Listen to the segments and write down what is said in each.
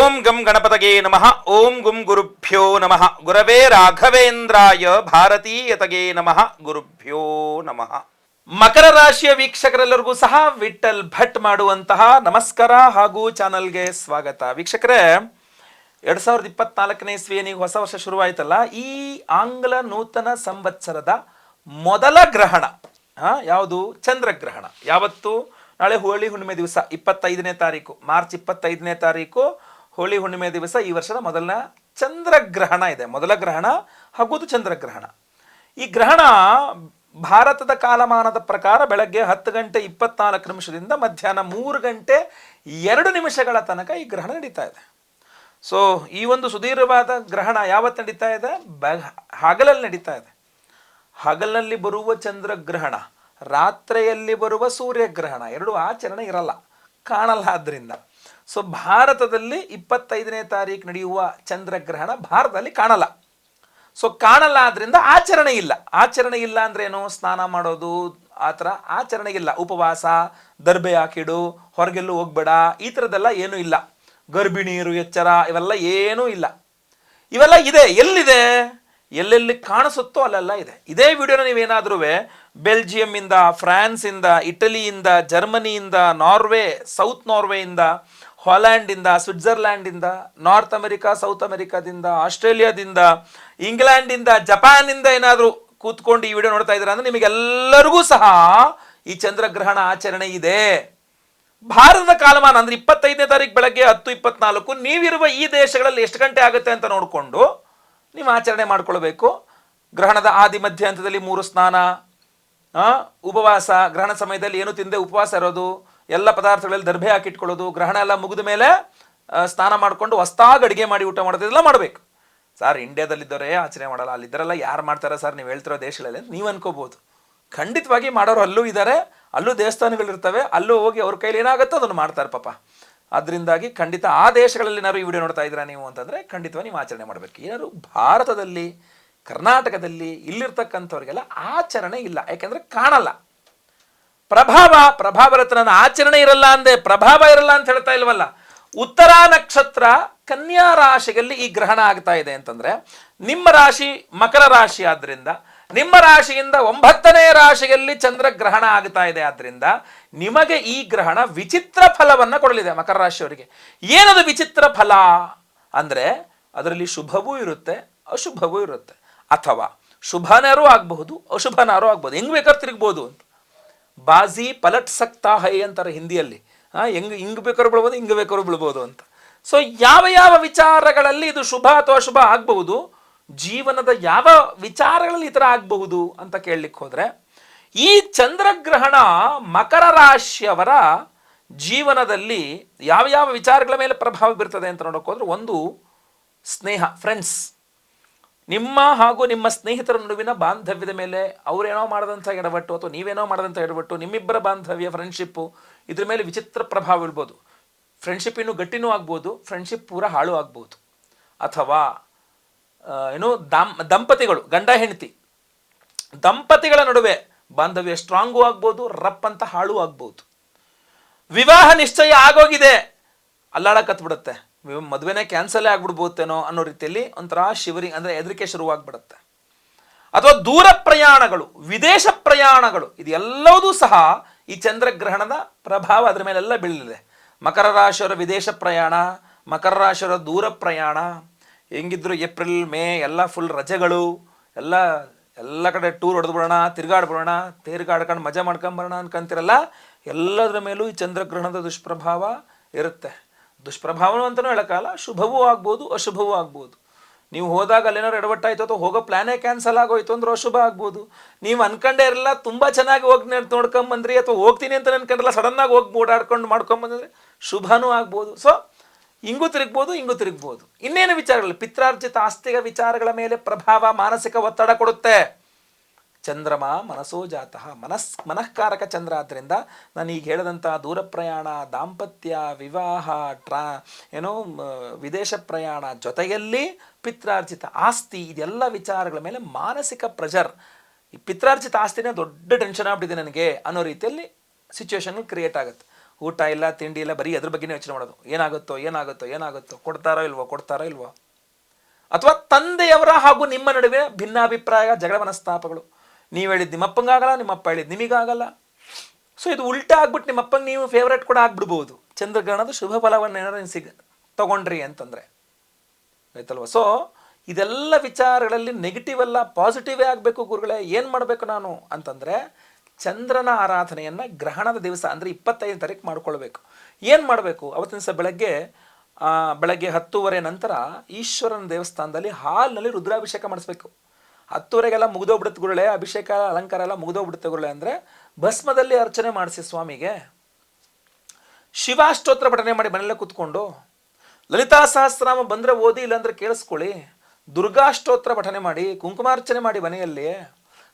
ಓಂ ಗಂ ಗಣಪತಗೆ ನಮಃ. ಓಂ ಗುಂ ಗುರುಭ್ಯೋ ನಮಃ. ಗುರವೇ ರಾಘವೇಂದ್ರಾಯ ಭಾರತೀಯತಗೆ ನಮಃ. ಗುರುಭ್ಯೋ ನಮಃ. ಮಕರ ರಾಶಿಯ ವೀಕ್ಷಕರೆಲ್ಲರಿಗೂ ಸಹ ವಿಠಲ್ ಭಟ್ ಮಾಡುವಂತಹ ನಮಸ್ಕಾರ ಹಾಗೂ ಚಾನಲ್ಗೆ ಸ್ವಾಗತ. ವೀಕ್ಷಕರೇ, 2024ನೇ ಇಸ್ವಿಯನಿಗೆ ಹೊಸ ವರ್ಷ ಶುರುವಾಯ್ತಲ್ಲ, ಈ ಆಂಗ್ಲ ನೂತನ ಸಂವತ್ಸರದ ಮೊದಲ ಗ್ರಹಣ ಯಾವುದು? ಚಂದ್ರಗ್ರಹಣ. ಯಾವತ್ತು? ನಾಳೆ ಹೋಳಿ ಹುಣ್ಣಿಮೆ ದಿವಸ 25ನೇ ತಾರೀಕು, ಮಾರ್ಚ್ 25ನೇ ತಾರೀಕು ಹೋಳಿ ಹುಣ್ಣಿಮೆ ದಿವಸ ಈ ವರ್ಷದ ಮೊದಲನೇ ಚಂದ್ರಗ್ರಹಣ ಇದೆ. ಮೊದಲ ಗ್ರಹಣ ಹಾಗೂ ಚಂದ್ರಗ್ರಹಣ. ಈ ಗ್ರಹಣ ಭಾರತದ ಕಾಲಮಾನದ ಪ್ರಕಾರ ಬೆಳಗ್ಗೆ 10 ಗಂಟೆ 24 ನಿಮಿಷದಿಂದ ಮಧ್ಯಾಹ್ನ 3 ಗಂಟೆ 2 ನಿಮಿಷಗಳ ತನಕ ಈ ಗ್ರಹಣ ನಡೀತಾ ಇದೆ. ಸೊ ಈ ಒಂದು ಸುದೀರ್ಘವಾದ ಗ್ರಹಣ ಯಾವತ್ತು ನಡೀತಾ ಇದೆ? ಹಗಲಲ್ಲಿ ನಡೀತಾ ಇದೆ. ಹಗಲಿನಲ್ಲಿ ಬರುವ ಚಂದ್ರಗ್ರಹಣ, ರಾತ್ರಿಯಲ್ಲಿ ಬರುವ ಸೂರ್ಯಗ್ರಹಣ ಎರಡು ಆಚರಣೆ ಇರಲ್ಲ, ಕಾಣಲ್ಲ. ಆದ್ದರಿಂದ ಸೊ ಭಾರತದಲ್ಲಿ 25ನೇ ತಾರೀಕು ನಡೆಯುವ ಚಂದ್ರಗ್ರಹಣ ಭಾರತದಲ್ಲಿ ಕಾಣಲ್ಲ. ಸೊ ಕಾಣಲ್ಲ, ಆದ್ರಿಂದ ಆಚರಣೆ ಇಲ್ಲ. ಆಚರಣೆ ಇಲ್ಲ ಅಂದ್ರೆ ಏನು? ಸ್ನಾನ ಮಾಡೋದು ಆ ಥರ ಆಚರಣೆ ಇಲ್ಲ. ಉಪವಾಸ, ದರ್ಬೆ ಹಾಕಿಡು, ಹೊರಗೆಲ್ಲೂ ಹೋಗ್ಬೇಡ, ಈ ಥರದ್ದೆಲ್ಲ ಏನೂ ಇಲ್ಲ. ಗರ್ಭಿಣಿಯರು ಎಚ್ಚರ, ಇವೆಲ್ಲ ಏನೂ ಇಲ್ಲ. ಇವೆಲ್ಲ ಇದೆ. ಎಲ್ಲಿದೆ? ಎಲ್ಲೆಲ್ಲಿ ಕಾಣಿಸುತ್ತೋ ಅಲ್ಲೆಲ್ಲ ಇದೆ. ಇದೇ ವಿಡಿಯೋನ ನೀವೇನಾದ್ರೂ ಬೆಲ್ಜಿಯಂನಿಂದ, ಫ್ರಾನ್ಸಿಂದ, ಇಟಲಿಯಿಂದ, ಜರ್ಮನಿಯಿಂದ, ನಾರ್ವೆ, ಸೌತ್ ನಾರ್ವೆಯಿಂದ, ಹಾಲೆಂಡಿಂದ, ಸ್ವಿಟ್ಜರ್ಲ್ಯಾಂಡಿಂದ, ನಾರ್ತ್ ಅಮೆರಿಕಾ, ಸೌತ್ ಅಮೆರಿಕಾದಿಂದ, ಆಸ್ಟ್ರೇಲಿಯಾದಿಂದ, ಇಂಗ್ಲೆಂಡಿಂದ, ಜಪಾನಿಂದ ಏನಾದರೂ ಕೂತ್ಕೊಂಡು ಈ ವಿಡಿಯೋ ನೋಡ್ತಾ ಇದ್ದೀರಾ ಅಂದರೆ ನಿಮಗೆಲ್ಲರಿಗೂ ಸಹ ಈ ಚಂದ್ರಗ್ರಹಣ ಆಚರಣೆ ಇದೆ. ಭಾರತದ ಕಾಲಮಾನ ಅಂದರೆ 25ನೇ ತಾರೀಕು ಬೆಳಗ್ಗೆ 10:24 ನೀವಿರುವ ಈ ದೇಶಗಳಲ್ಲಿ ಎಷ್ಟು ಗಂಟೆ ಆಗುತ್ತೆ ಅಂತ ನೋಡಿಕೊಂಡು ನೀವು ಆಚರಣೆ ಮಾಡ್ಕೊಳ್ಬೇಕು. ಗ್ರಹಣದ ಆದಿ ಮಧ್ಯ ಹಂತದಲ್ಲಿ 3 ಸ್ನಾನ, ಉಪವಾಸ, ಗ್ರಹಣ ಸಮಯದಲ್ಲಿ ಏನು ತಿಂದೆ ಉಪವಾಸ ಇರೋದು, ಎಲ್ಲ ಪದಾರ್ಥಗಳಲ್ಲಿ ದರ್ಭೆ ಹಾಕಿಟ್ಕೊಳ್ಳೋದು, ಗ್ರಹಣ ಎಲ್ಲ ಮುಗಿದ ಮೇಲೆ ಸ್ನಾನ ಮಾಡಿಕೊಂಡು ಹೊಸ್ತಾಗಿ ಅಡುಗೆ ಮಾಡಿ ಊಟ ಮಾಡೋದು, ಇದೆಲ್ಲ ಮಾಡಬೇಕು. ಸರ್ ಇಂಡಿಯಾದಲ್ಲಿದ್ದವರೇ ಆಚರಣೆ ಮಾಡಲ್ಲ, ಅಲ್ಲಿದ್ದರೆಲ್ಲ ಯಾರು ಮಾಡ್ತಾರೆ ಸರ್ ನೀವು ಹೇಳ್ತಿರೋ ದೇಶಗಳಲ್ಲಿ ಅಂತ ನೀವು ಅನ್ಕೋಬೋದು. ಖಂಡಿತವಾಗಿ ಮಾಡೋರು ಅಲ್ಲೂ ಇದ್ದಾರೆ, ಅಲ್ಲೂ ದೇವಸ್ಥಾನಗಳಿರ್ತವೆ, ಅಲ್ಲೂ ಹೋಗಿ ಅವ್ರ ಕೈಲಿ ಏನಾಗುತ್ತೋ ಅದನ್ನು ಮಾಡ್ತಾರೆ ಪಾಪ. ಅದರಿಂದಾಗಿ ಖಂಡಿತ ಆ ದೇಶಗಳಲ್ಲಿ ಏನಾದ್ರು ಈ ವಿಡಿಯೋ ನೋಡ್ತಾ ಇದ್ದೀರಾ ನೀವು ಅಂತಂದರೆ ಖಂಡಿತವಾಗಿ ನೀವು ಆಚರಣೆ ಮಾಡಬೇಕು. ಏನಾದ್ರು ಭಾರತದಲ್ಲಿ, ಕರ್ನಾಟಕದಲ್ಲಿ ಇಲ್ಲಿರ್ತಕ್ಕಂಥವ್ರಿಗೆಲ್ಲ ಆಚರಣೆ ಇಲ್ಲ, ಯಾಕೆಂದರೆ ಕಾಣಲ್ಲ. ಪ್ರಭಾವ ಇರುತ್ತೆ. ನನ್ನ ಆಚರಣೆ ಇರಲ್ಲ ಅಂದೆ, ಪ್ರಭಾವ ಇರಲ್ಲ ಅಂತ ಹೇಳ್ತಾ ಇಲ್ವಲ್ಲ. ಉತ್ತರ ನಕ್ಷತ್ರ ಕನ್ಯಾ ರಾಶಿಯಲ್ಲಿ ಈ ಗ್ರಹಣ ಆಗ್ತಾ ಇದೆ ಅಂತಂದರೆ, ನಿಮ್ಮ ರಾಶಿ ಮಕರ ರಾಶಿ ಆದ್ದರಿಂದ ನಿಮ್ಮ ರಾಶಿಯಿಂದ 9ನೇ ರಾಶಿಯಲ್ಲಿ ಚಂದ್ರಗ್ರಹಣ ಆಗ್ತಾ ಇದೆ. ಆದ್ದರಿಂದ ನಿಮಗೆ ಈ ಗ್ರಹಣ ವಿಚಿತ್ರ ಫಲವನ್ನು ಕೊಡಲಿದೆ ಮಕರ ರಾಶಿಯವರಿಗೆ. ಏನದು ವಿಚಿತ್ರ ಫಲ ಅಂದರೆ, ಅದರಲ್ಲಿ ಶುಭವೂ ಇರುತ್ತೆ, ಅಶುಭವೂ ಇರುತ್ತೆ. ಅಥವಾ ಶುಭನರೂ ಆಗಬಹುದು, ಅಶುಭನಾರೂ ಆಗ್ಬೋದು, ಹೆಂಗ್ ಬೇಕಾದ್ರೂ ತಿರುಗ್ಬೋದು ಅಂತ. ಬಾಜಿ ಪಲಟ್ ಸಕ್ತಾ ಹೈ ಅಂತಾರೆ ಹಿಂದಿಯಲ್ಲಿ. ಹಿಂಗ್ ಬೇಕಾದ್ರೂ ಬಿಡ್ಬೋದು, ಹಿಂಗ್ ಬೇಕಾದ್ರೂ ಬಿಡ್ಬೋದು ಅಂತ. ಸೊ ಯಾವ ವಿಚಾರಗಳಲ್ಲಿ ಇದು ಶುಭ ಅಥವಾ ಅಶುಭ ಆಗಬಹುದು, ಜೀವನದ ಯಾವ ವಿಚಾರಗಳಲ್ಲಿ ಈ ಥರ ಆಗಬಹುದು ಅಂತ ಕೇಳಲಿಕ್ಕೆ ಹೋದರೆ, ಈ ಚಂದ್ರಗ್ರಹಣ ಮಕರ ರಾಶಿಯವರ ಜೀವನದಲ್ಲಿ ಯಾವ ವಿಚಾರಗಳ ಮೇಲೆ ಪ್ರಭಾವ ಬೀರ್ತದೆ ಅಂತ ನೋಡೋಕೆ ಹೋದ್ರೆ, ಒಂದು ಸ್ನೇಹ, ಫ್ರೆಂಡ್ಸ್. ನಿಮ್ಮ ಹಾಗೂ ನಿಮ್ಮ ಸ್ನೇಹಿತರ ನಡುವಿನ ಬಾಂಧವ್ಯದ ಮೇಲೆ ಅವರೇನೋ ಮಾಡಿದಂಥ ಎಡವಟ್ಟು ಅಥವಾ ನೀವೇನೋ ಮಾಡಿದಂಥ ಎಡವಟ್ಟು, ನಿಮ್ಮಿಬ್ಬರ ಬಾಂಧವ್ಯ, ಫ್ರೆಂಡ್ಶಿಪ್ಪು, ಇದ್ರ ಮೇಲೆ ವಿಚಿತ್ರ ಪ್ರಭಾವ ಬೀಳ್ಬೋದು. ಫ್ರೆಂಡ್ಶಿಪ್ ಇನ್ನೂ ಗಟ್ಟಿನೂ ಆಗ್ಬೋದು, ಫ್ರೆಂಡ್ಶಿಪ್ ಪೂರ ಹಾಳು ಆಗ್ಬೋದು. ಅಥವಾ ದಂಪತಿಗಳು, ಗಂಡ ಹೆಂಡತಿ ದಂಪತಿಗಳ ನಡುವೆ ಬಾಂಧವ್ಯ ಸ್ಟ್ರಾಂಗು ಆಗ್ಬೋದು, ರಪ್ ಅಂತ ಹಾಳು ಆಗ್ಬೋದು. ವಿವಾಹ ನಿಶ್ಚಯ ಆಗೋಗಿದೆ, ಅಲ್ಲಾಡಕತ್ಬಿಡುತ್ತೆ, ಮದುವೆನೇ ಕ್ಯಾನ್ಸಲೇ ಆಗ್ಬಿಡ್ಬೋತೇನೋ ಅನ್ನೋ ರೀತಿಯಲ್ಲಿ ಒಂಥರ ಶಿವರಿಂಗ್ ಅಂದರೆ ಹೆದರಿಕೆ ಶುರುವಾಗ್ಬಿಡುತ್ತೆ. ಅಥವಾ ದೂರ ಪ್ರಯಾಣಗಳು, ವಿದೇಶ ಪ್ರಯಾಣಗಳು, ಇದೆಲ್ಲವೂ ಸಹ ಈ ಚಂದ್ರಗ್ರಹಣದ ಪ್ರಭಾವ ಅದರ ಮೇಲೆಲ್ಲ ಬೀಳಲಿದೆ. ಮಕರ ರಾಶಿಯವರ ವಿದೇಶ ಪ್ರಯಾಣ, ಮಕರ ರಾಶಿಯವರ ದೂರ ಪ್ರಯಾಣ, ಹೆಂಗಿದ್ರು ಏಪ್ರಿಲ್ ಮೇ ಎಲ್ಲ ಫುಲ್ ರಜೆಗಳು, ಎಲ್ಲ ಕಡೆ ಟೂರ್ ಹೊಡೆದ್ಬಿಡೋಣ, ತಿರುಗಾಡ್ಬಿಡೋಣ, ತಿರುಗಾಡ್ಕೊಂಡು ಮಜಾ ಮಾಡ್ಕೊಂಬರೋಣ ಅನ್ಕೊಂತಿರಲ್ಲ, ಎಲ್ಲದರ ಮೇಲೂ ಈ ಚಂದ್ರಗ್ರಹಣದ ದುಷ್ಪ್ರಭಾವ ಇರುತ್ತೆ. ದುಷ್ಪ್ರಭಾವನೂ ಅಂತಲೂ ಹೇಳೋಕ್ಕಲ್ಲ, ಶುಭವೂ ಆಗ್ಬೋದು, ಅಶುಭವೂ ಆಗ್ಬೋದು. ನೀವು ಹೋದಾಗ ಅಲ್ಲೇನಾದ್ರು ಎಡವಟ್ಟಾಯಿತು ಅಥವಾ ಹೋಗೋ ಪ್ಲ್ಯಾನೇ ಕ್ಯಾನ್ಸಲ್ ಆಗೋಯ್ತು ಅಂದ್ರೆ ಅಶುಭ ಆಗ್ಬೋದು. ನೀವು ಅನ್ಕೊಂಡೇ ಇರಲ್ಲ, ತುಂಬ ಚೆನ್ನಾಗಿ ಹೋಗಿ ನೋಡ್ಕೊಂಬಂದ್ರಿ ಅಥವಾ ಹೋಗ್ತೀನಿ ಅಂತ ಅನ್ಕೊಂಡ್ರಲ್ಲ, ಸಡನ್ನಾಗಿ ಹೋಗಿ ಓಡಾಡ್ಕೊಂಡು ಮಾಡ್ಕೊಂಬಂದ್ರೆ ಶುಭನೂ ಆಗ್ಬೋದು. ಸೊ ಹಿಂಗೂ ತಿರುಗ್ಬೋದು. ಇನ್ನೇನು ವಿಚಾರಗಳು? ಪಿತ್ರಾರ್ಜಿತ ಆಸ್ತಿಕ ವಿಚಾರಗಳ ಮೇಲೆ ಪ್ರಭಾವ, ಮಾನಸಿಕ ಒತ್ತಡ ಕೊಡುತ್ತೆ. ಚಂದ್ರಮ ಮನಸೋ ಜಾತಃ, ಮನಃಕಾರಕ ಚಂದ್ರ. ಆದ್ದರಿಂದ ನಾನು ಈಗ ಹೇಳಿದಂಥ ದೂರ ಪ್ರಯಾಣ, ದಾಂಪತ್ಯ, ವಿವಾಹ, ವಿದೇಶ ಪ್ರಯಾಣ, ಜೊತೆಯಲ್ಲಿ ಪಿತ್ರಾರ್ಜಿತ ಆಸ್ತಿ, ಇದೆಲ್ಲ ವಿಚಾರಗಳ ಮೇಲೆ ಮಾನಸಿಕ ಪ್ರೆಷರ್. ಈ ಪಿತ್ರಾರ್ಜಿತ ಆಸ್ತಿನೇ ದೊಡ್ಡ ಟೆನ್ಷನ್ ಆಗ್ಬಿಟ್ಟಿದೆ ನನಗೆ ಅನ್ನೋ ರೀತಿಯಲ್ಲಿ ಸಿಚುವೇಶನ್ ಕ್ರಿಯೇಟ್ ಆಗುತ್ತೆ. ಊಟ ಇಲ್ಲ, ತಿಂಡಿ ಇಲ್ಲ, ಬರೀ ಅದ್ರ ಬಗ್ಗೆನೇ ಯೋಚನೆ ಮಾಡೋದು. ಏನಾಗುತ್ತೋ ಏನಾಗುತ್ತೋ ಏನಾಗುತ್ತೋ, ಕೊಡ್ತಾರೋ ಇಲ್ವೋ. ಅಥವಾ ತಂದೆಯವರ ಹಾಗೂ ನಿಮ್ಮ ನಡುವೆ ಭಿನ್ನಾಭಿಪ್ರಾಯ, ಜಗಳ, ಮನಸ್ತಾಪಗಳು. ನೀವು ಹೇಳಿದ್ದು ನಿಮ್ಮಪ್ಪಂಗಾಗಲ್ಲ, ನಿಮ್ಮಪ್ಪ ಹೇಳಿದ್ದು ನಿಮಗಾಗಲ್ಲ. ಸೊ ಇದು ಉಲ್ಟಾ ಆಗ್ಬಿಟ್ಟು ನಿಮ್ಮಪ್ಪಂಗೆ ನೀವು ಫೇವ್ರೇಟ್ ಕೂಡ ಆಗ್ಬಿಡ್ಬೋದು. ಚಂದ್ರಗ್ರಹಣದ ಶುಭ ಫಲವನ್ನು ಏನಾದ್ರು ತಗೊಂಡ್ರಿ ಅಂತಂದರೆ ಆಯ್ತಲ್ವ. ಸೊ ಇದೆಲ್ಲ ವಿಚಾರಗಳಲ್ಲಿ ನೆಗೆಟಿವ್ ಅಲ್ಲ, ಪಾಸಿಟಿವೇ ಆಗಬೇಕು ಗುರುಗಳೇ. ಏನು ಮಾಡಬೇಕು ನಾನು ಅಂತಂದರೆ, ಚಂದ್ರನ ಆರಾಧನೆಯನ್ನು ಗ್ರಹಣದ ದಿವಸ ಅಂದರೆ 25 ತಾರೀಕು ಮಾಡ್ಕೊಳ್ಬೇಕು. ಏನು ಮಾಡಬೇಕು? ಅವತ್ತಿನ ದಿವಸ ಬೆಳಗ್ಗೆ 10:30 ನಂತರ ಈಶ್ವರನ ದೇವಸ್ಥಾನದಲ್ಲಿ ಹಾಲ್ನಲ್ಲಿ ರುದ್ರಾಭಿಷೇಕ ಮಾಡಿಸ್ಬೇಕು. 10:30ಗೆಲ್ಲ ಮುಗಿದೋಗ್ಬಿಡುತ್ತೆ ಗುರುಳೆ, ಅಭಿಷೇಕ ಅಲಂಕಾರ ಎಲ್ಲ ಮುಗಿದೋಗ್ಬಿಡುತ್ತೆ ಗುರುಳೆ. ಅಂದರೆ ಭಸ್ಮದಲ್ಲಿ ಅರ್ಚನೆ ಮಾಡಿಸಿ ಸ್ವಾಮಿಗೆ. ಶಿವಾಷ್ಟೋತ್ರ ಪಠನೆ ಮಾಡಿ ಮನೆಯಲ್ಲೇ ಕೂತ್ಕೊಂಡು. ಲಲಿತಾ ಸಹಸ್ರನಾಮ ಬಂದರೆ ಓದಿ, ಇಲ್ಲಾಂದರೆ ಕೇಳಿಸ್ಕೊಳ್ಳಿ. ದುರ್ಗಾಷ್ಟೋತ್ರ ಪಠನೆ ಮಾಡಿ, ಕುಂಕುಮಾರ್ಚನೆ ಮಾಡಿ ಮನೆಯಲ್ಲಿ.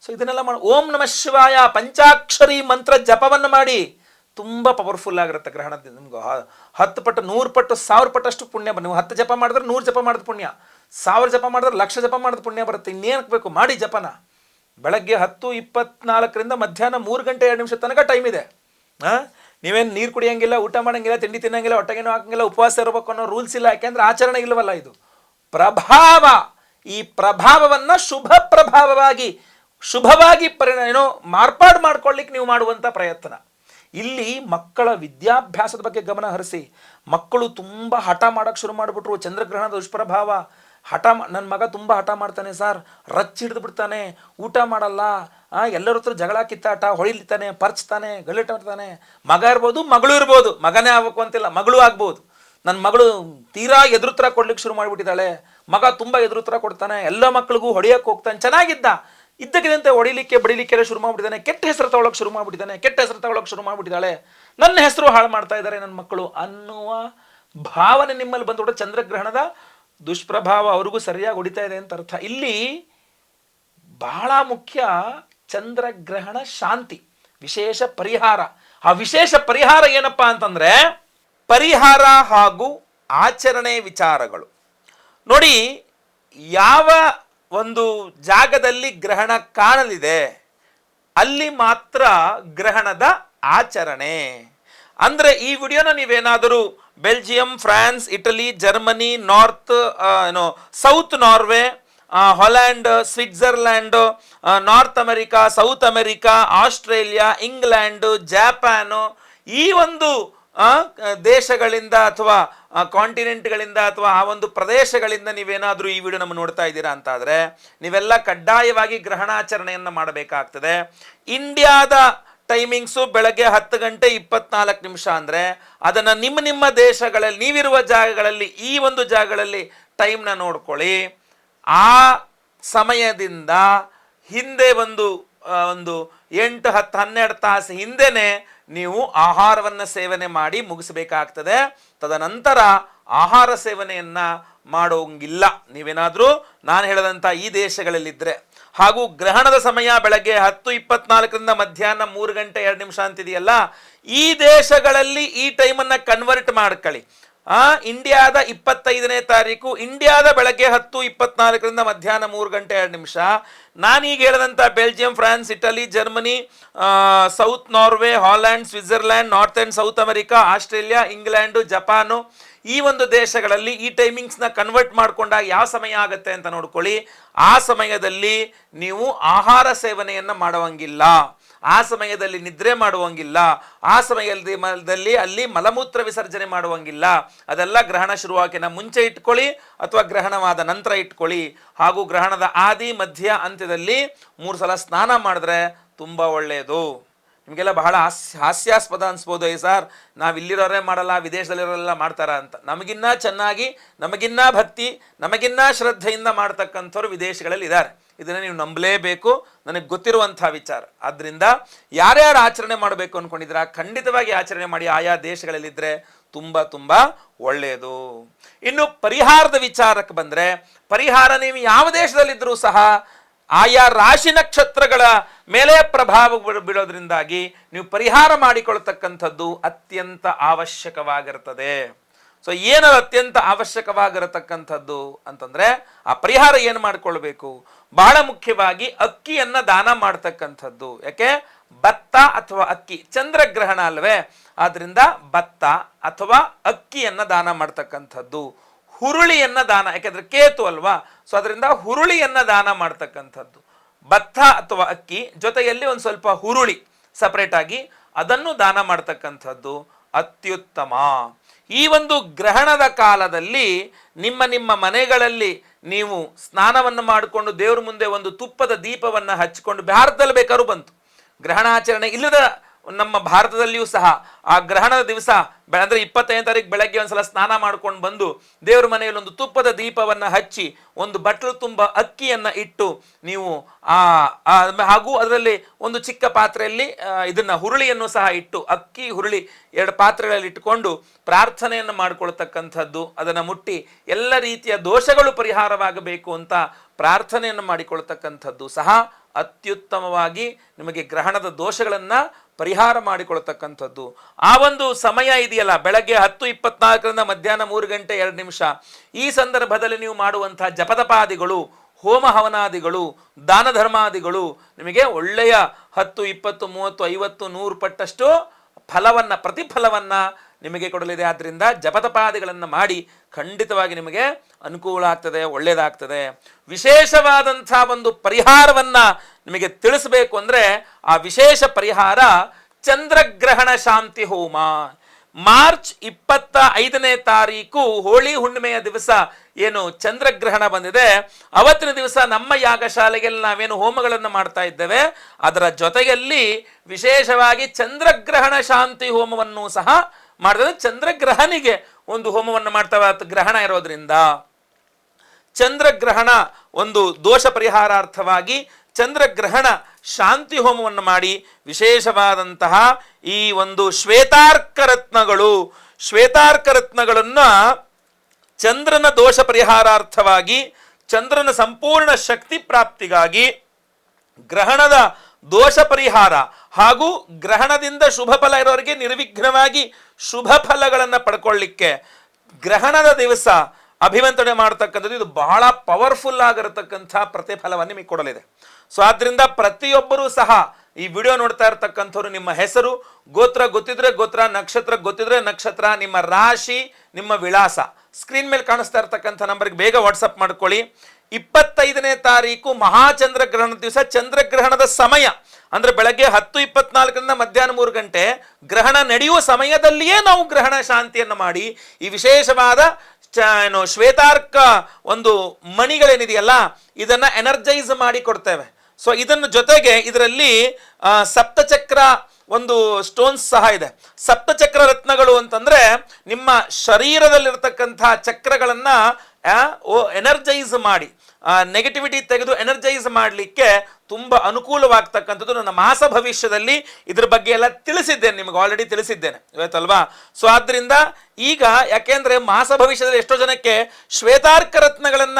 ಸೊ ಇದನ್ನೆಲ್ಲ ಮಾಡಿ ಓಂ ನಮಃ ಶಿವಾಯ ಪಂಚಾಕ್ಷರಿ ಮಂತ್ರ ಜಪವನ್ನು ಮಾಡಿ. ತುಂಬ ಪವರ್ಫುಲ್ ಆಗಿರುತ್ತೆ ಗ್ರಹಣದಿಂದ. ನಿಮ್ಗೆ 10 ಪಟ್ಟು 100 ಪಟ್ಟು 1000 ಪಟ್ಟಷ್ಟು ಪುಣ್ಯ ಬರುತ್ತೆ. ನೀವು 10 ಜಪ ಮಾಡಿದ್ರೆ 100 ಜಪ ಮಾಡಿದ ಪುಣ್ಯ, 1000 ಜಪ ಮಾಡಿದ್ರೆ 1,00,000 ಜಪ ಮಾಡಿದ ಪುಣ್ಯ ಬರುತ್ತೆ. ಇನ್ನೇನಕ್ಕೆ ಬೇಕು, ಮಾಡಿ ಜಪನ. ಬೆಳಗ್ಗೆ 10:24ರಿಂದ ಮಧ್ಯಾಹ್ನ 3 ಗಂಟೆ 2 ನಿಮಿಷ ತನಕ ಟೈಮ್ ಇದೆ. ನೀವೇನು ನೀರು ಕುಡಿಯೋಂಗಿಲ್ಲ, ಊಟ ಮಾಡೋಂಗಿಲ್ಲ, ತಿಂಡಿ ತಿನ್ನೋಂಗಿಲ್ಲ, ಹೊಟ್ಟೆಗೇನು ಹಾಕಂಗಿಲ್ಲ, ಉಪವಾಸ ಇರಬೇಕು ಅನ್ನೋ ರೂಲ್ಸ್ ಇಲ್ಲ. ಯಾಕೆಂದ್ರೆ ಆಚರಣೆ ಇಲ್ಲವಲ್ಲ. ಇದು ಪ್ರಭಾವ. ಈ ಪ್ರಭಾವವನ್ನು ಶುಭವಾಗಿ ಮಾರ್ಪಾಡು ಮಾಡ್ಕೊಳ್ಳಿಕ್ಕೆ ನೀವು ಮಾಡುವಂಥ ಪ್ರಯತ್ನ. ಇಲ್ಲಿ ಮಕ್ಕಳ ವಿದ್ಯಾಭ್ಯಾಸದ ಬಗ್ಗೆ ಗಮನ ಹರಿಸಿ. ಮಕ್ಕಳು ತುಂಬ ಹಠ ಮಾಡೋಕ್ಕೆ ಶುರು ಮಾಡಿಬಿಟ್ರು. ಚಂದ್ರಗ್ರಹಣದ ದುಷ್ಪ್ರಭಾವ. ನನ್ನ ಮಗ ತುಂಬ ಹಠ ಮಾಡ್ತಾನೆ ಸರ್, ಹಿಡಿದು ಬಿಡ್ತಾನೆ, ಊಟ ಮಾಡಲ್ಲ, ಎಲ್ಲರ ಹತ್ರ ಜಗಳ ಕಿತ್ತಾಟ, ಹೊಳಿತಾನೆ, ಪರ್ಚ್ತಾನೆ, ಗಲಾಟೆ ಮಾಡ್ತಾನೆ. ಮಗ ಇರ್ಬೋದು, ಮಗಳು ಇರ್ಬೋದು. ಮಗನೇ ಆಗ್ಬೇಕು ಅಂತಿಲ್ಲ, ಮಗಳು ಆಗ್ಬೋದು. ನನ್ನ ಮಗಳು ತೀರಾ ಎದುರುತ್ತರ ಕೊಡ್ಲಿಕ್ಕೆ ಶುರು ಮಾಡಿಬಿಟ್ಟಿದ್ದಾಳೆ. ಮಗ ತುಂಬ ಎದುರುತ್ತರ ಕೊಡ್ತಾನೆ, ಎಲ್ಲ ಮಕ್ಕಳಿಗೂ ಹೊಡೆಯೋಕ್ಕೆ ಹೋಗ್ತಾನೆ. ಚೆನ್ನಾಗಿದ್ದ, ಇದ್ದಕ್ಕಿದ್ದಂತೆ ಹೊಡಿಲಿಕ್ಕೆ ಬಡಿಲಿಕ್ಕೆಲ್ಲ ಶುರು ಮಾಡಿಬಿಟ್ಟಿದ್ದಾನೆ. ಕೆಟ್ಟ ಹೆಸರು ತಗೊಳ್ಳೋಕೆ ಶುರು ಮಾಡಿಬಿಟ್ಟಿದ್ದಾಳೆ. ನನ್ನ ಹೆಸರು ಹಾಳು ಮಾಡ್ತಾ ಇದ್ದಾರೆ ನನ್ನ ಮಕ್ಕಳು ಅನ್ನುವ ಭಾವನೆ ನಿಮ್ಮಲ್ಲಿ ಬಂದ್ಬಿಟ್ಟು ಚಂದ್ರಗ್ರಹಣದ ದುಷ್ಪ್ರಭಾವ ಅವ್ರಿಗೂ ಸರಿಯಾಗಿ ಹೊಡಿತಾ ಇದೆ ಅಂತ ಅರ್ಥ. ಇಲ್ಲಿ ಬಹಳ ಮುಖ್ಯ ಚಂದ್ರಗ್ರಹಣ ಶಾಂತಿ, ವಿಶೇಷ ಪರಿಹಾರ. ಆ ವಿಶೇಷ ಪರಿಹಾರ ಏನಪ್ಪಾ ಅಂತಂದ್ರೆ ಪರಿಹಾರ ಹಾಗೂ ಆಚರಣೆ ವಿಚಾರಗಳು. ನೋಡಿ, ಯಾವ ಒಂದು ಜಾಗದಲ್ಲಿ ಗ್ರಹಣ ಕಾಣಲಿದೆ ಅಲ್ಲಿ ಮಾತ್ರ ಗ್ರಹಣದ ಆಚರಣೆ. ಅಂದ್ರೆ ಈ ವಿಡಿಯೋನ ನೀವೇನಾದರೂ Belgium, France, Italy, Germany, south Norway, Holland, Switzerland, north America, south America, Australia, England, Japan, ಈ ಒಂದು ದೇಶಗಳಿಂದ ಅಥವಾ ಕಾಂಟಿನೆಂಟ್ಗಳಿಂದ ಅಥವಾ ಆ ಒಂದು ಪ್ರದೇಶಗಳಿಂದ ನೀವೇನಾದರೂ ಈ ವಿಡಿಯೋ ನಮ್ಮ ನೋಡ್ತಾ ಇದ್ದೀರಾ ಅಂತಾದರೆ ನೀವೆಲ್ಲ ಕಡ್ಡಾಯವಾಗಿ ಗ್ರಹಣಾಚರಣೆಯನ್ನು ಮಾಡಬೇಕಾಗ್ತದೆ. ಇಂಡಿಯಾದ ಟೈಮಿಂಗ್ಸು ಬೆಳಗ್ಗೆ 10:24 ಅಂದರೆ ಅದನ್ನು ನಿಮ್ಮ ದೇಶಗಳಲ್ಲಿ ನೀವಿರುವ ಜಾಗಗಳಲ್ಲಿ ಈ ಒಂದು ಜಾಗಗಳಲ್ಲಿ ಟೈಮ್ನ ನೋಡ್ಕೊಳ್ಳಿ. ಆ ಸಮಯದಿಂದ ಹಿಂದೆ ಒಂದು 8, 10, 12 ತಾಸು ಹಿಂದೆನೇ ನೀವು ಆಹಾರವನ್ನು ಸೇವನೆ ಮಾಡಿ ಮುಗಿಸಬೇಕಾಗ್ತದೆ. ತದನಂತರ ಆಹಾರ ಸೇವನೆಯನ್ನ ಮಾಡೋಂಗಿಲ್ಲ ನೀವೇನಾದರೂ ನಾನು ಹೇಳದಂಥ ಈ ದೇಶಗಳಲ್ಲಿದ್ದರೆ. ಹಾಗೂ ಗ್ರಹಣದ ಸಮಯ ಬೆಳಗ್ಗೆ 10:24 ಮಧ್ಯಾಹ್ನ 3 ಗಂಟೆ 2 ನಿಮಿಷ ಅಂತಿದೆಯಲ್ಲ, ಈ ದೇಶಗಳಲ್ಲಿ ಈ ಟೈಮನ್ನು ಕನ್ವರ್ಟ್ ಮಾಡ್ಕೊಳ್ಳಿ. ಇಂಡಿಯಾದ 25ನೇ ತಾರೀಕು ಇಂಡಿಯಾದ ಬೆಳಗ್ಗೆ 10:24 ಮಧ್ಯಾಹ್ನ 3 ಗಂಟೆ 2 ನಿಮಿಷ. ನಾನೀಗ ಹೇಳಿದಂಥ Belgium, France, Italy, Germany, south Norway, Holland, Switzerland, north and south America, Australia, England, Japan, ಈ ಒಂದು ದೇಶಗಳಲ್ಲಿ ಈ ಟೈಮಿಂಗ್ಸ್ನ ಕನ್ವರ್ಟ್ ಮಾಡಿಕೊಂಡಾಗ ಯಾವ ಸಮಯ ಆಗುತ್ತೆ ಅಂತ ನೋಡ್ಕೊಳ್ಳಿ. ಆ ಸಮಯದಲ್ಲಿ ನೀವು ಆಹಾರ ಸೇವನೆಯನ್ನು ಮಾಡುವಂಗಿಲ್ಲ, ಆ ಸಮಯದಲ್ಲಿ ನಿದ್ರೆ ಮಾಡುವಂಗಿಲ್ಲ, ಆ ಸಮಯದಲ್ಲಿ ಅಲ್ಲಿ ಮಲಮೂತ್ರ ವಿಸರ್ಜನೆ ಮಾಡುವಂಗಿಲ್ಲ. ಅದೆಲ್ಲ ಗ್ರಹಣ ಶುರುವಾಗಿನ ಮುಂಚೆ ಇಟ್ಕೊಳ್ಳಿ ಅಥವಾ ಗ್ರಹಣವಾದ ನಂತರ ಇಟ್ಕೊಳ್ಳಿ. ಹಾಗೂ ಗ್ರಹಣದ ಆದಿ, ಮಧ್ಯ, ಅಂತ್ಯದಲ್ಲಿ 3 ಸಲ ಸ್ನಾನ ಮಾಡಿದ್ರೆ ತುಂಬ ಒಳ್ಳೆಯದು. ನಿಮಗೆಲ್ಲ ಬಹಳ ಹಾಸ್ಯಾಸ್ಪದ ಅನ್ಸ್ಬೋದು, ಸರ್ ನಾವು ಇಲ್ಲಿರೋರೇ ಮಾಡಲ್ಲ ವಿದೇಶದಲ್ಲಿರೋರೆಲ್ಲ ಮಾಡ್ತಾರ ಅಂತ. ನಮಗಿನ್ನ ಚೆನ್ನಾಗಿ, ನಮಗಿನ್ನ ಭಕ್ತಿ, ನಮಗಿನ್ನ ಶ್ರದ್ಧೆಯಿಂದ ಮಾಡ್ತಕ್ಕಂಥವ್ರು ವಿದೇಶಗಳಲ್ಲಿ ಇದ್ದಾರೆ. ಇದನ್ನು ನೀವು ನಂಬಲೇಬೇಕು, ನನಗೆ ಗೊತ್ತಿರುವಂಥ ವಿಚಾರ. ಆದ್ದರಿಂದ ಯಾರ್ಯಾರು ಆಚರಣೆ ಮಾಡಬೇಕು ಅಂದ್ಕೊಂಡಿದ್ದೀರಾ ಖಂಡಿತವಾಗಿ ಆಚರಣೆ ಮಾಡಿ. ಆಯಾ ದೇಶಗಳಲ್ಲಿದ್ದರೆ ತುಂಬ ತುಂಬ ಒಳ್ಳೆಯದು. ಇನ್ನು ಪರಿಹಾರದ ವಿಚಾರಕ್ಕೆ ಬಂದರೆ, ಪರಿಹಾರ ನೀವು ಯಾವ ದೇಶದಲ್ಲಿದ್ದರೂ ಸಹ ಆಯಾ ರಾಶಿ ನಕ್ಷತ್ರಗಳ ಮೇಲೆ ಪ್ರಭಾವ ಬೀಳೋದ್ರಿಂದಾಗಿ ನೀವು ಪರಿಹಾರ ಮಾಡಿಕೊಳ್ತಕ್ಕಂಥದ್ದು ಅತ್ಯಂತ ಅವಶ್ಯಕವಾಗಿರ್ತದೆ. ಸೊ ಏನದು ಅತ್ಯಂತ ಅವಶ್ಯಕವಾಗಿರತಕ್ಕಂಥದ್ದು ಅಂತಂದ್ರೆ ಆ ಪರಿಹಾರ ಏನು ಮಾಡ್ಕೊಳ್ಬೇಕು, ಬಹಳ ಮುಖ್ಯವಾಗಿ ಅಕ್ಕಿಯನ್ನ ದಾನ ಮಾಡ್ತಕ್ಕಂಥದ್ದು. ಯಾಕೆ? ಭತ್ತ ಅಥವಾ ಅಕ್ಕಿ ಚಂದ್ರಗ್ರಹಣ ಅಲ್ವೇ, ಆದ್ರಿಂದ ಭತ್ತ ಅಥವಾ ಅಕ್ಕಿಯನ್ನ ದಾನ ಮಾಡ್ತಕ್ಕಂಥದ್ದು. ಹುರುಳಿಯನ್ನ ದಾನ, ಯಾಕೆಂದ್ರೆ ಕೇತು ಅಲ್ವಾ, ಸೊ ಅದರಿಂದ ಹುರುಳಿಯನ್ನ ದಾನ ಮಾಡ್ತಕ್ಕಂಥದ್ದು. ಭತ್ತ ಅಥವಾ ಅಕ್ಕಿ ಜೊತೆಯಲ್ಲಿ ಒಂದು ಸ್ವಲ್ಪ ಹುರುಳಿ ಸಪರೇಟ್ ಆಗಿ ಅದನ್ನು ದಾನ ಮಾಡ್ತಕ್ಕಂಥದ್ದು ಅತ್ಯುತ್ತಮ. ಈ ಒಂದು ಗ್ರಹಣದ ಕಾಲದಲ್ಲಿ ನಿಮ್ಮ ಮನೆಗಳಲ್ಲಿ ನೀವು ಸ್ನಾನವನ್ನು ಮಾಡಿಕೊಂಡು ದೇವ್ರ ಮುಂದೆ ಒಂದು ತುಪ್ಪದ ದೀಪವನ್ನು ಹಚ್ಚಿಕೊಂಡು, ಭಾರತದಲ್ಲಿ ಬೇಕಾದ್ರೂ ಬಂತು, ಗ್ರಹಣಾಚರಣೆ ಇಲ್ಲದ ನಮ್ಮ ಭಾರತದಲ್ಲಿಯೂ ಸಹ ಆ ಗ್ರಹಣದ ದಿವಸ ಅಂದ್ರೆ 25ನೇ ತಾರೀಕು ಬೆಳಗ್ಗೆ ಒಂದ್ಸಲ ಸ್ನಾನ ಮಾಡ್ಕೊಂಡು ಬಂದು ದೇವ್ರ ಮನೆಯಲ್ಲಿ ಒಂದು ತುಪ್ಪದ ದೀಪವನ್ನು ಹಚ್ಚಿ ಒಂದು ಬಟ್ಲು ತುಂಬ ಅಕ್ಕಿಯನ್ನ ಇಟ್ಟು ನೀವು ಹಾಗೂ ಅದರಲ್ಲಿ ಒಂದು ಚಿಕ್ಕ ಪಾತ್ರೆಯಲ್ಲಿ ಇದನ್ನ ಹುರುಳಿಯನ್ನು ಸಹ ಇಟ್ಟು, ಅಕ್ಕಿ ಹುರುಳಿ 2 ಪಾತ್ರೆಗಳಲ್ಲಿ ಇಟ್ಟುಕೊಂಡು ಪ್ರಾರ್ಥನೆಯನ್ನು ಮಾಡಿಕೊಳ್ತಕ್ಕಂಥದ್ದು, ಅದನ್ನು ಮುಟ್ಟಿ ಎಲ್ಲ ರೀತಿಯ ದೋಷಗಳು ಪರಿಹಾರವಾಗಬೇಕು ಅಂತ ಪ್ರಾರ್ಥನೆಯನ್ನು ಮಾಡಿಕೊಳ್ತಕ್ಕಂಥದ್ದು ಸಹ ಅತ್ಯುತ್ತಮವಾಗಿ ನಿಮಗೆ ಗ್ರಹಣದ ದೋಷಗಳನ್ನು ಪರಿಹಾರ ಮಾಡಿಕೊಳ್ತಕ್ಕಂಥದ್ದು. ಆ ಒಂದು ಸಮಯ ಇದೆಯಲ್ಲ, ಬೆಳಗ್ಗೆ 10:24 ಮಧ್ಯಾಹ್ನ 3 ಗಂಟೆ 2 ನಿಮಿಷ, ಈ ಸಂದರ್ಭದಲ್ಲಿ ನೀವು ಮಾಡುವಂತಹ ಜಪತಪಾದಿಗಳು, ಹೋಮ ಹವನಾದಿಗಳು, ದಾನ ಧರ್ಮಾದಿಗಳು ನಿಮಗೆ ಒಳ್ಳೆಯ 10, 20, 30, 50, 100 ಪಟ್ಟಷ್ಟು ಫಲವನ್ನ, ಪ್ರತಿಫಲವನ್ನ ನಿಮಗೆ ಕೊಡಲಿದೆ. ಆದ್ದರಿಂದ ಜಪತಪಾದಿಗಳನ್ನು ಮಾಡಿ ಖಂಡಿತವಾಗಿ ನಿಮಗೆ ಅನುಕೂಲ ಆಗ್ತದೆ, ಒಳ್ಳೆಯದಾಗ್ತದೆ. ವಿಶೇಷವಾದಂಥ ಒಂದು ಪರಿಹಾರವನ್ನ ನಿಮಗೆ ತಿಳಿಸಬೇಕು ಅಂದ್ರೆ ಆ ವಿಶೇಷ ಪರಿಹಾರ ಚಂದ್ರಗ್ರಹಣ ಶಾಂತಿ ಹೋಮ. ಮಾರ್ಚ್ 25ನೇ ತಾರೀಕು ಹೋಳಿ ಹುಣ್ಣಿಮೆಯ ದಿವಸ ಏನು ಚಂದ್ರಗ್ರಹಣ ಬಂದಿದೆ, ಅವತ್ತಿನ ದಿವಸ ನಮ್ಮ ಯಾಗಶಾಲೆಯಲ್ಲಿ ನಾವೇನು ಹೋಮಗಳನ್ನು ಮಾಡ್ತಾ ಇದ್ದೇವೆ, ಅದರ ಜೊತೆಯಲ್ಲಿ ವಿಶೇಷವಾಗಿ ಚಂದ್ರಗ್ರಹಣ ಶಾಂತಿ ಹೋಮವನ್ನು ಸಹ ಮಾಡಿದ್ರೆ, ಚಂದ್ರಗ್ರಹಣಿಗೆ ಒಂದು ಹೋಮವನ್ನು ಮಾಡ್ತೇವೆ. ಗ್ರಹಣ ಇರೋದ್ರಿಂದ ಚಂದ್ರಗ್ರಹಣ ಒಂದು ದೋಷ ಪರಿಹಾರಾರ್ಥವಾಗಿ ಚಂದ್ರಗ್ರಹಣ ಶಾಂತಿ ಹೋಮವನ್ನು ಮಾಡಿ ವಿಶೇಷವಾದಂತಹ ಈ ಒಂದು ಶ್ವೇತಾರ್ಕ ರತ್ನಗಳನ್ನು ಚಂದ್ರನ ದೋಷ ಪರಿಹಾರಾರ್ಥವಾಗಿ, ಚಂದ್ರನ ಸಂಪೂರ್ಣ ಶಕ್ತಿ ಪ್ರಾಪ್ತಿಗಾಗಿ, ಗ್ರಹಣದ ದೋಷ ಪರಿಹಾರ ಹಾಗೂ ಗ್ರಹಣದಿಂದ ಶುಭ ಫಲ ಇರೋರಿಗೆ ನಿರ್ವಿಘ್ನವಾಗಿ ಶುಭ ಫಲಗಳನ್ನು ಪಡ್ಕೊಳ್ಳಿಕ್ಕೆ ಗ್ರಹಣದ ದಿವಸ ಅಭಿವಂತನೆ ಮಾಡ್ತಕ್ಕಂಥದ್ದು ಇದು ಬಹಳ ಪವರ್ಫುಲ್ ಆಗಿರತಕ್ಕಂಥ ಪ್ರತಿಫಲವನ್ನು ನಿಮಗೆ ಕೊಡಲಿದೆ. ಸೊ ಆದ್ರಿಂದ ಪ್ರತಿಯೊಬ್ಬರೂ ಸಹ ಈ ವಿಡಿಯೋ ನೋಡ್ತಾ ಇರ್ತಕ್ಕಂಥವ್ರು ನಿಮ್ಮ ಹೆಸರು, ಗೋತ್ರ ಗೊತ್ತಿದ್ರೆ ಗೋತ್ರ, ನಕ್ಷತ್ರ ಗೊತ್ತಿದ್ರೆ ನಕ್ಷತ್ರ, ನಿಮ್ಮ ರಾಶಿ, ನಿಮ್ಮ ವಿಳಾಸ ಸ್ಕ್ರೀನ್ ಮೇಲೆ ಕಾಣಿಸ್ತಾ ಇರ್ತಕ್ಕಂಥ ನಂಬರ್ಗೆ ಬೇಗ ವಾಟ್ಸಪ್ ಮಾಡ್ಕೊಳ್ಳಿ. 25ನೇ ತಾರೀಕು ಮಹಾಚಂದ್ರಗ್ರಹಣದ ದಿವಸ, ಚಂದ್ರಗ್ರಹಣದ ಸಮಯ ಅಂದ್ರೆ ಬೆಳಗ್ಗೆ 10:24 ಮಧ್ಯಾಹ್ನ 3 ಗಂಟೆ ಗ್ರಹಣ ನಡೆಯುವ ಸಮಯದಲ್ಲಿಯೇ ನಾವು ಗ್ರಹಣ ಶಾಂತಿಯನ್ನು ಮಾಡಿ ಈ ವಿಶೇಷವಾದ ಶ್ವೇತಾರ್ಕ ಒಂದು ಮಣಿಗಳೇನಿದೆಯಲ್ಲ ಇದನ್ನ ಎನರ್ಜೈಸ್ ಮಾಡಿ ಕೊಡ್ತೇವೆ. ಸೊ ಇದನ್ನ ಜೊತೆಗೆ ಇದರಲ್ಲಿ ಸಪ್ತಚಕ್ರ ಒಂದು ಸ್ಟೋನ್ಸ್ ಸಹ ಇದೆ. ಸಪ್ತಚಕ್ರ ರತ್ನಗಳು ಅಂತಂದ್ರೆ ನಿಮ್ಮ ಶರೀರದಲ್ಲಿರ್ತಕ್ಕಂಥ ಚಕ್ರಗಳನ್ನ ಎನರ್ಜೈಸ್ ಮಾಡಿ, ನೆಗೆಟಿವಿಟಿ ತೆಗೆದು ಎನರ್ಜೈಸ್ ಮಾಡಲಿಕ್ಕೆ ತುಂಬಾ ಅನುಕೂಲವಾಗ್ತಕ್ಕಂಥದ್ದು. ನನ್ನ ಮಾಸ ಭವಿಷ್ಯದಲ್ಲಿ ಇದ್ರ ಬಗ್ಗೆ ಎಲ್ಲ ತಿಳಿಸಿದ್ದೇನೆ, ನಿಮಗೆ ಆಲ್ರೆಡಿ ತಿಳಿಸಿದ್ದೇನೆ ಇವತ್ತಲ್ವಾ. ಸೊ ಆದ್ರಿಂದ ಈಗ ಯಾಕೆಂದ್ರೆ ಮಾಸ ಭವಿಷ್ಯದಲ್ಲಿ ಎಷ್ಟೋ ಜನಕ್ಕೆ ಶ್ವೇತಾರ್ಕ ರತ್ನಗಳನ್ನ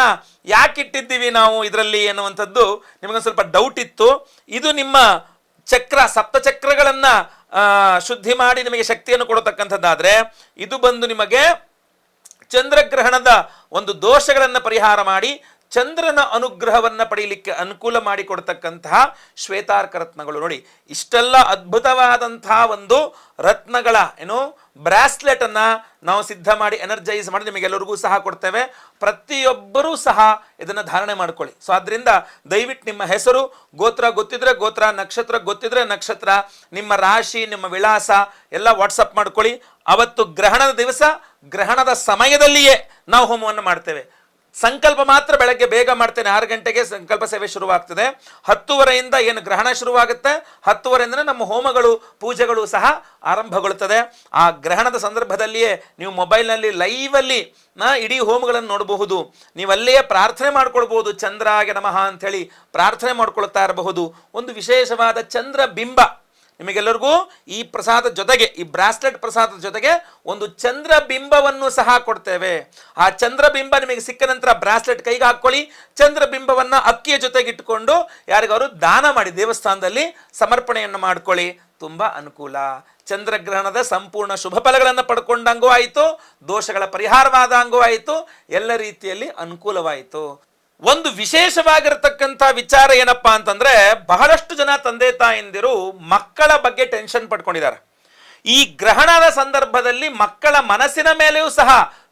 ಯಾಕೆ ಇಟ್ಟಿದ್ದೀವಿ ನಾವು ಇದರಲ್ಲಿ ಅನ್ನುವಂಥದ್ದು ನಿಮಗೊಂದು ಸ್ವಲ್ಪ ಡೌಟ್ ಇತ್ತು. ಇದು ನಿಮ್ಮ ಚಕ್ರ, ಸಪ್ತಚಕ್ರಗಳನ್ನ ಶುದ್ಧಿ ಮಾಡಿ ನಿಮಗೆ ಶಕ್ತಿಯನ್ನು ಕೊಡತಕ್ಕಂಥದ್ದಾದ್ರೆ, ಇದು ಬಂದು ನಿಮಗೆ ಚಂದ್ರಗ್ರಹಣದ ಒಂದು ದೋಷಗಳನ್ನು ಪರಿಹಾರ ಮಾಡಿ ಚಂದ್ರನ ಅನುಗ್ರಹವನ್ನ ಪಡೆಯಲಿಕ್ಕೆ ಅನುಕೂಲ ಮಾಡಿಕೊಡ್ತಕ್ಕಂತಹ ಶ್ವೇತಾರ್ಕ ರತ್ನಗಳು. ನೋಡಿ, ಇಷ್ಟೆಲ್ಲ ಅದ್ಭುತವಾದಂತಹ ಒಂದು ರತ್ನಗಳ ಬ್ರಾಸ್ಲೆಟ್ ಅನ್ನ ನಾವು ಸಿದ್ಧ ಮಾಡಿ ಎನರ್ಜೈಸ್ ಮಾಡಿ ನಿಮಗೆಲ್ಲರಿಗೂ ಸಹ ಕೊಡ್ತೇವೆ. ಪ್ರತಿಯೊಬ್ಬರೂ ಸಹ ಇದನ್ನ ಧಾರಣೆ ಮಾಡ್ಕೊಳ್ಳಿ. ಸೊ ಆದ್ರಿಂದ ದಯವಿಟ್ಟು ನಿಮ್ಮ ಹೆಸರು, ಗೋತ್ರ ಗೊತ್ತಿದ್ರೆ ಗೋತ್ರ, ನಕ್ಷತ್ರ ಗೊತ್ತಿದ್ರೆ ನಕ್ಷತ್ರ, ನಿಮ್ಮ ರಾಶಿ, ನಿಮ್ಮ ವಿಳಾಸ ಎಲ್ಲ ವಾಟ್ಸಪ್ ಮಾಡ್ಕೊಳ್ಳಿ. ಅವತ್ತು ಗ್ರಹಣದ ದಿವಸ ಗ್ರಹಣದ ಸಮಯದಲ್ಲಿಯೇ ನಾವು ಹೋಮವನ್ನು ಮಾಡ್ತೇವೆ. ಸಂಕಲ್ಪ ಮಾತ್ರ ಬೆಳಗ್ಗೆ ಬೇಗ ಮಾಡ್ತೇನೆ, 6 ಗಂಟೆಗೆ ಸಂಕಲ್ಪ ಸೇವೆ ಶುರುವಾಗ್ತದೆ. 10:30 ಏನು ಗ್ರಹಣ ಶುರುವಾಗುತ್ತೆ, 10:30 ನಮ್ಮ ಹೋಮಗಳು ಪೂಜೆಗಳು ಸಹ ಆರಂಭಗೊಳ್ಳುತ್ತದೆ. ಆ ಗ್ರಹಣದ ಸಂದರ್ಭದಲ್ಲಿಯೇ ನೀವು ಮೊಬೈಲ್ನಲ್ಲಿ ಲೈವಲ್ಲಿ ಇಡೀ ಹೋಮಗಳನ್ನು ನೋಡಬಹುದು. ನೀವಲ್ಲೇ ಪ್ರಾರ್ಥನೆ ಮಾಡ್ಕೊಳ್ಬಹುದು, ಚಂದ್ರಾಗೆ ನಮಃ ಅಂಥೇಳಿ ಪ್ರಾರ್ಥನೆ ಮಾಡ್ಕೊಳ್ತಾ ಇರಬಹುದು. ಒಂದು ವಿಶೇಷವಾದ ಚಂದ್ರ ಬಿಂಬ ನಿಮಗೆಲ್ಲರಿಗೂ ಈ ಪ್ರಸಾದ ಜೊತೆಗೆ, ಈ ಬ್ರಾಸ್ಲೆಟ್ ಪ್ರಸಾದದ ಜೊತೆಗೆ ಒಂದು ಚಂದ್ರ ಬಿಂಬವನ್ನು ಸಹ ಕೊಡ್ತೇವೆ. ಆ ಚಂದ್ರ ಬಿಂಬ ನಿಮಗೆ ಸಿಕ್ಕ ನಂತರ ಬ್ರಾಸ್ಲೆಟ್ ಕೈಗೆ ಹಾಕೊಳ್ಳಿ. ಚಂದ್ರ ಬಿಂಬವನ್ನ ಅಕ್ಕಿಯ ಜೊತೆಗೆ ಇಟ್ಟುಕೊಂಡು ಯಾರಿಗಾದ್ರು ದಾನ ಮಾಡಿ ದೇವಸ್ಥಾನದಲ್ಲಿ ಸಮರ್ಪಣೆಯನ್ನು ಮಾಡ್ಕೊಳ್ಳಿ. ತುಂಬಾ ಅನುಕೂಲ. ಚಂದ್ರಗ್ರಹಣದ ಸಂಪೂರ್ಣ ಶುಭ ಫಲಗಳನ್ನು ಪಡ್ಕೊಂಡಂಗೂ ಆಯಿತು, ದೋಷಗಳ ಪರಿಹಾರವಾದಂಗೂ ಆಯಿತು, ಎಲ್ಲ ರೀತಿಯಲ್ಲಿ ಅನುಕೂಲವಾಯಿತು. ಒಂದು ವಿಶೇಷವಾಗಿರತಕ್ಕಂಥ ವಿಚಾರ ಏನಪ್ಪಾ ಅಂತಂದ್ರೆ, ಬಹಳಷ್ಟು ಜನ ತಂದೆ ತಾಯಂದಿರು ಮಕ್ಕಳ ಬಗ್ಗೆ ಟೆನ್ಷನ್ ಪಡ್ಕೊಂಡಿದ್ದಾರೆ. ಈ ಗ್ರಹಣದ ಸಂದರ್ಭದಲ್ಲಿ ಮಕ್ಕಳ ಮನಸ್ಸಿನ ಮೇಲೆಯೂ ಸಹ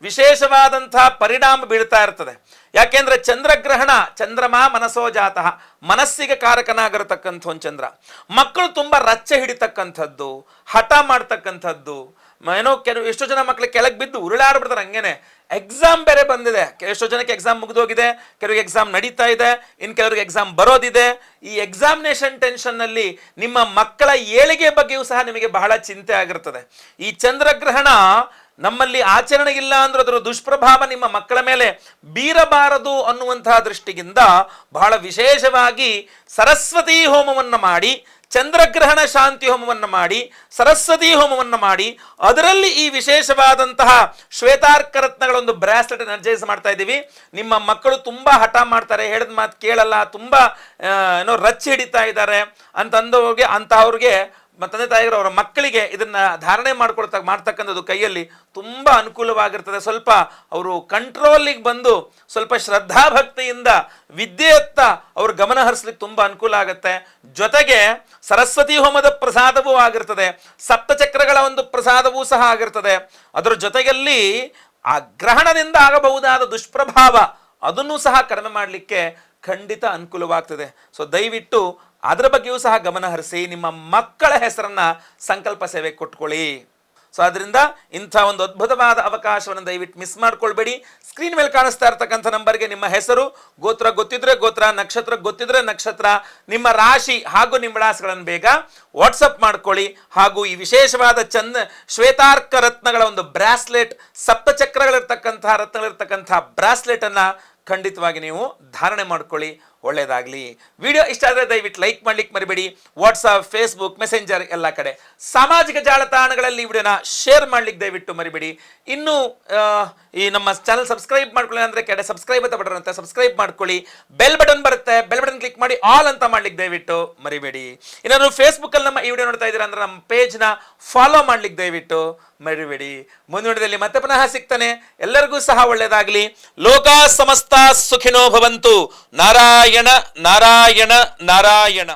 ವಿಶೇಷವಾದಂತಹ ಪರಿಣಾಮ ಬೀಳ್ತಾ ಇರ್ತದೆ. ಯಾಕೆಂದ್ರೆ ಚಂದ್ರಗ್ರಹಣ, ಚಂದ್ರಮ ಮನಸೋ ಜಾತಃ, ಮನಸ್ಸಿಗೆ ಕಾರಕನಾಗಿರತಕ್ಕಂಥ ಒಂದು ಚಂದ್ರ. ಮಕ್ಕಳು ತುಂಬಾ ರಚ್ಚೆ ಹಿಡಿತಕ್ಕಂಥದ್ದು, ಹಠ ಮಾಡ್ತಕ್ಕಂಥದ್ದು, ಎಷ್ಟೋ ಜನ ಮಕ್ಕಳು ಕೆಳಗೆ ಬಿದ್ದು ಉರುಳಾಡ್ಬಿಡ್ತಾರೆ. ಹಂಗೇನೆ ಎಕ್ಸಾಮ್ ಬೇರೆ ಬಂದಿದೆ, ಎಷ್ಟೋ ಜನಕ್ಕೆ ಎಕ್ಸಾಮ್ ಮುಗಿದೋಗಿದೆ, ಕೆಲವರಿಗೆ ಎಕ್ಸಾಮ್ ನಡೀತಾ ಇದೆ, ಇನ್ನು ಕೆಲವರಿಗೆ ಎಕ್ಸಾಮ್ ಬರೋದಿದೆ. ಈ ಎಕ್ಸಾಮಿನೇಷನ್ ಟೆನ್ಷನ್ ನಲ್ಲಿ ನಿಮ್ಮ ಮಕ್ಕಳ ಏಳಿಗೆ ಬಗ್ಗೆಯೂ ಸಹ ನಿಮಗೆ ಬಹಳ ಚಿಂತೆ ಆಗಿರ್ತದೆ. ಈ ಚಂದ್ರಗ್ರಹಣ ನಮ್ಮಲ್ಲಿ ಆಚರಣೆ ಇಲ್ಲ ಅಂದ್ರೆ ಅದರ ದುಷ್ಪ್ರಭಾವ ನಿಮ್ಮ ಮಕ್ಕಳ ಮೇಲೆ ಬೀರಬಾರದು ಅನ್ನುವಂತಹ ದೃಷ್ಟಿಯಿಂದ ಬಹಳ ವಿಶೇಷವಾಗಿ ಸರಸ್ವತಿ ಹೋಮವನ್ನು ಮಾಡಿ, ಚಂದ್ರಗ್ರಹಣ ಶಾಂತಿ ಹೋಮವನ್ನು ಮಾಡಿ, ಸರಸ್ವತಿ ಹೋಮವನ್ನು ಮಾಡಿ, ಅದರಲ್ಲಿ ಈ ವಿಶೇಷವಾದಂತಹ ಶ್ವೇತಾರ್ಕ ರತ್ನಗಳ ಒಂದು ಬ್ರಾಸ್ಲೆಟ್ ಎನರ್ಜೈಸ್ ಮಾಡ್ತಾ ಇದ್ದೀವಿ. ನಿಮ್ಮ ಮಕ್ಕಳು ತುಂಬಾ ಹಠ ಮಾಡ್ತಾರೆ, ಹೇಳಿದ ಮಾತು ಕೇಳಲ್ಲ, ತುಂಬಾ ರಚ್ಚಿ ಹಿಡಿತಾ ಇದ್ದಾರೆ ಅಂತಂದವ್ರಿಗೆ, ಅಂತಹವ್ರಿಗೆ ತಂದೆ ತಾಯಿಗಳು ಅವರ ಮಕ್ಕಳಿಗೆ ಇದನ್ನ ಧಾರಣೆ ಮಾಡ್ತಕ್ಕಂಥದ್ದು ಕೈಯಲ್ಲಿ ತುಂಬಾ ಅನುಕೂಲವಾಗಿರ್ತದೆ. ಸ್ವಲ್ಪ ಅವರು ಕಂಟ್ರೋಲಿಗೆ ಬಂದು ಸ್ವಲ್ಪ ಶ್ರದ್ಧಾಭಕ್ತಿಯಿಂದ ವಿದ್ಯೆಯತ್ತ ಅವ್ರ ಗಮನ ಹರಿಸ್ಲಿಕ್ಕೆ ತುಂಬಾ ಅನುಕೂಲ ಆಗುತ್ತೆ. ಜೊತೆಗೆ ಸರಸ್ವತಿ ಹೋಮದ ಪ್ರಸಾದವೂ ಆಗಿರ್ತದೆ, ಸಪ್ತಚಕ್ರಗಳ ಒಂದು ಪ್ರಸಾದವೂ ಸಹ ಆಗಿರ್ತದೆ. ಅದರ ಜೊತೆಯಲ್ಲಿ ಆ ಗ್ರಹಣದಿಂದ ಆಗಬಹುದಾದ ದುಷ್ಪ್ರಭಾವ ಅದನ್ನು ಸಹ ಕಡಿಮೆ ಮಾಡಲಿಕ್ಕೆ ಖಂಡಿತ ಅನುಕೂಲವಾಗ್ತದೆ. ಸೊ ದಯವಿಟ್ಟು ಅದರ ಬಗ್ಗೆಯೂ ಸಹ ಗಮನ ಹರಿಸಿ ನಿಮ್ಮ ಮಕ್ಕಳ ಹೆಸರನ್ನ ಸಂಕಲ್ಪ ಸೇವೆ ಕೊಟ್ಕೊಳ್ಳಿ. ಸೊ ಅದರಿಂದ ಇಂಥ ಒಂದು ಅದ್ಭುತವಾದ ಅವಕಾಶವನ್ನು ದಯವಿಟ್ಟು ಮಿಸ್ ಮಾಡ್ಕೊಳ್ಬೇಡಿ. ಸ್ಕ್ರೀನ್ ಮೇಲೆ ಕಾಣಿಸ್ತಾ ಇರ್ತಕ್ಕಂಥ ನಂಬರ್ಗೆ ನಿಮ್ಮ ಹೆಸರು, ಗೋತ್ರ ಗೊತ್ತಿದ್ರೆ ಗೋತ್ರ, ನಕ್ಷತ್ರ ಗೊತ್ತಿದ್ರೆ ನಕ್ಷತ್ರ, ನಿಮ್ಮ ರಾಶಿ ಹಾಗೂ ನಿಮ್ಮ ವಿಳಾಸಗಳನ್ನು ಬೇಗ ವಾಟ್ಸಪ್ ಮಾಡ್ಕೊಳ್ಳಿ. ಹಾಗೂ ಈ ವಿಶೇಷವಾದ ಶ್ವೇತಾರ್ಕ ರತ್ನಗಳ ಒಂದು ಬ್ರಾಸ್ಲೆಟ್, ಸಪ್ತಚಕ್ರಗಳಿರ್ತಕ್ಕಂತಹ ರತ್ನಗಳಿರ್ತಕ್ಕಂತಹ ಬ್ರಾಸ್ಲೆಟ್ ಅನ್ನ ಖಂಡಿತವಾಗಿ ನೀವು ಧಾರಣೆ ಮಾಡ್ಕೊಳ್ಳಿ. ಒಳ್ಳೆಯದಾಗಲಿ. ವಿಡಿಯೋ ಇಷ್ಟ ಆದರೆ ದಯವಿಟ್ಟು ಲೈಕ್ ಮಾಡ್ಲಿಕ್ಕೆ ಮರಿಬೇಡಿ. ವಾಟ್ಸಪ್, ಫೇಸ್ಬುಕ್, ಮೆಸೆಂಜರ್ ಎಲ್ಲ ಕಡೆ ಸಾಮಾಜಿಕ ಜಾಲತಾಣಗಳಲ್ಲಿ ವಿಡಿಯೋನ ಶೇರ್ ಮಾಡ್ಲಿಕ್ಕೆ ದಯವಿಟ್ಟು ಮರಿಬೇಡಿ. ಇನ್ನು ಈ ನಮ್ಮ ಚಾನಲ್ ಸಬ್ಸ್ಕ್ರೈಬ್ ಮಾಡ್ಕೊಳ್ಳಿ ಅಂದ್ರೆ ಕೆಡೆ ಸಬ್ಸ್ಕ್ರೈಬ್ ಅಂತ ಬಟನ್ ಅಂತ ಸಬ್ಸ್ಕ್ರೈಬ್ ಮಾಡ್ಕೊಳ್ಳಿ. ಬೆಲ್ ಬಟನ್ ಬರುತ್ತೆ, ಬೆಲ್ ಬಟನ್ ಕ್ಲಿಕ್ ಮಾಡಿ ಆಲ್ ಅಂತ ಮಾಡ್ಲಿಕ್ಕೆ ದಯವಿಟ್ಟು ಮರಿಬೇಡಿ. ಏನಾದ್ರು ಫೇಸ್ಬುಕ್ ಅಲ್ಲಿ ನಮ್ಮ ಈ ವಿಡಿಯೋ ನೋಡ್ತಾ ಇದ್ದೀರಾ ಅಂದ್ರೆ ನಮ್ಮ ಪೇಜ್ ನ ಫಾಲೋ ಮಾಡ್ಲಿಕ್ಕೆ ದಯವಿಟ್ಟು ಮರಿಬೇಡಿ. ಮುಂದಿನ ವಿಡಿಯೋದಲ್ಲಿ ಮತ್ತೆ ಪುನಃ ಸಿಗ್ತಾನೆ. ಎಲ್ಲರಿಗೂ ಸಹ ಒಳ್ಳೆಯದಾಗಲಿ. ಲೋಕ ಸಮಸ್ತ ಸುಖಿನೋ ಭವಂತು. ನಾರಾಯಣ ನಾರಾಯಣ ನಾರಾಯಣ.